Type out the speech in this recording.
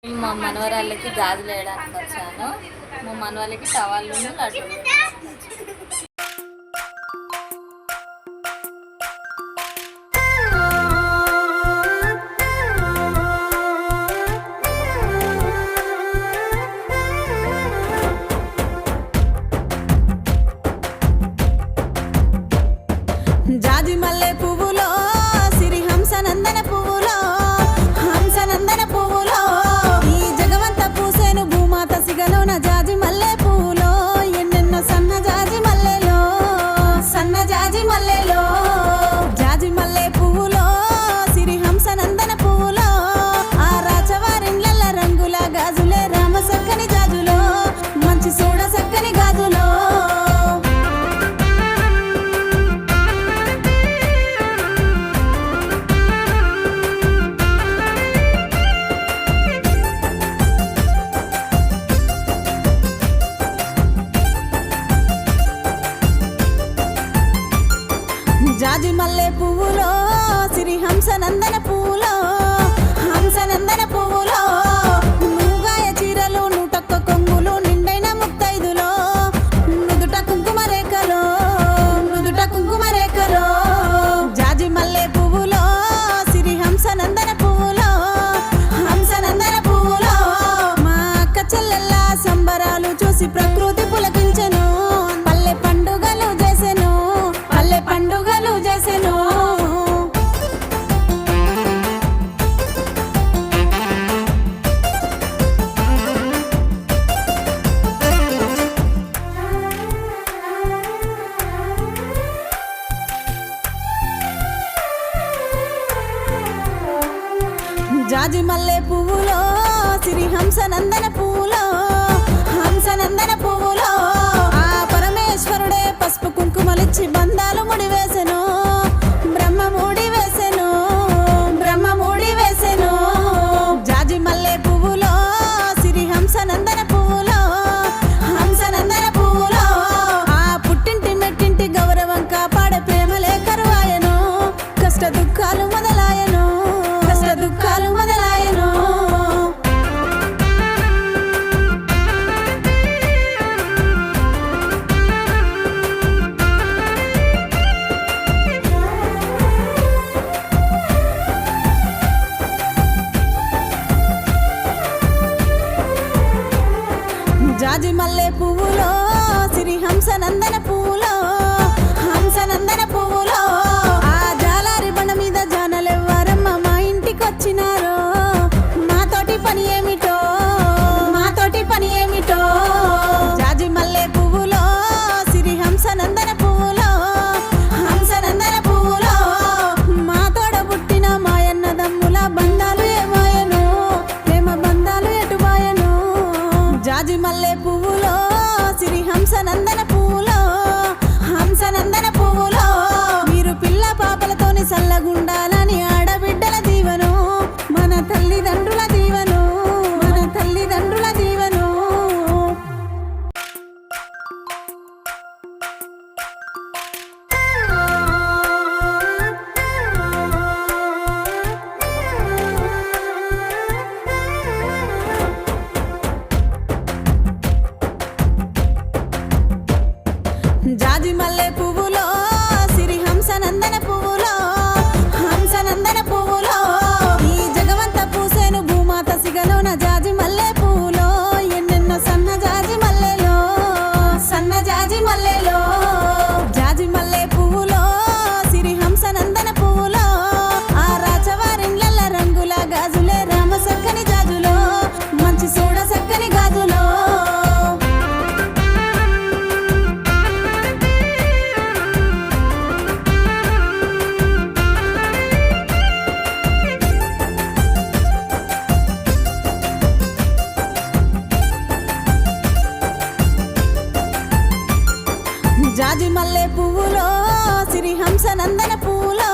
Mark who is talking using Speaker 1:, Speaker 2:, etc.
Speaker 1: మా మనవరాళ్ళకి గాజులు వేయడానికి వచ్చాను. మా మనవాళ్ళకి టవాళ్ళు లడ్డూలు.
Speaker 2: జాజి మల్లె పువ్వులో సిరి హంసనందన పువ్వులో హంసనందన పువ్వులో ఈ జగవంత పూసేను భూమాత సిగలోన జాజి మల్లె పువ్వులో ఎన్నెన్నో సన్న జాజి మల్లెలో సన్న జాజి మల్లెలో జాజి మల్లె పువ్వులో సిరి హంసనందన పువ్వులో ఆ రాచవారిండ్ల రంగుల గాజులే రామ సక్కని జాజులో మంచి సోడ సక్కని గాజులో జాజి మల్లె పువ్వులో సిరి హంసనందన పువ్వులో హంసనందన పువ్వులో నూగాయ చీరలు నూటొక్క కొంగులు నిండైన ముత్తైదులో నుదుట కుంకుమ రేఖలో నుదుట కుంకుమ రేఖలో జాజి మల్లె పువ్వులో సిరి హంసనందన పువ్వులో హంసనందన పువ్వులో మా అక్క చెల్లెల్ల సంబరాలు చూసి ప్రకృతి పులకించెను పల్లె పండుగలు చేసెను పల్లె పండుగలు చేసెను జాజి మల్లె పువ్వులో సిరి హంసనందన పువ్వులో హంసనందన పువ్వులో ఆ పరమేశ్వరుడే పసుపు కుంకుమలిచ్చి బంధాలు ముడివేసెను బ్రహ్మ ముడి వేసెను బ్రహ్మ ముడి వేసెను జాజి మల్లె పువ్వులో సిరి హంసనందన పువ్వులో హంసనందన పువ్వులో ఆ పుట్టింటి మెట్టింటి గౌరవం కాపాడే ప్రేమలే కరువాయను కష్ట దుఃఖాలు మొదలాయను కష్ట దుఃఖాలు మొదలాయను జాజి మల్లె పువ్వులో సిరి హంసనందన పువ్వులో హంసనందన పువ్వులో ఆ జాలారి బండ మీద జానలెవ్వరమ్మ మా ఇంటికొచ్చినారో మాతోటి పని ఏమిటో మాతోటి పని ఏమిటో జాజి మల్లె పువ్వులో సిరి హంసనందన పువ్వులో హంసనందన పువ్వులో మా తోడ పుట్టిన మాయన్నదమ్ముల బంధాలు ఏమాయను ప్రేమ బంధాలు ఎటుబాయను జాజి మల్లె పువ్వులో సిరి హంసనందన పువ్వులో హంసనందన పువ్వులో మీరు పిల్ల పాపలతోని సల్లగుండాలని ఆడబిడ్డల దీవెను మన తల్లిదండ్రుల దీవెను మన తల్లిదండ్రుల దీవెను జాజి మల్లె పువ్వులో సిరి హంసనందన పువ్వులో హంసనందన పువ్వులో ఈ జగవంత పూసేను భూమాత సిగలోన జాజి మల్లె పువ్వులో ఎన్నెన్నో సన్న జాజి మల్లెలో సన్న జాజి మల్లెలో జాజి మల్లె పువ్వులో సిరి హంసనందన పువ్వులో ఆ రాచవారిండ్ల రంగుల గాజులే రామ సక్కని జాజులో మంచి సోడ సక్కని గాజులో జాజి మల్లె పువ్వులో సిరి హంసనందన పువ్వులో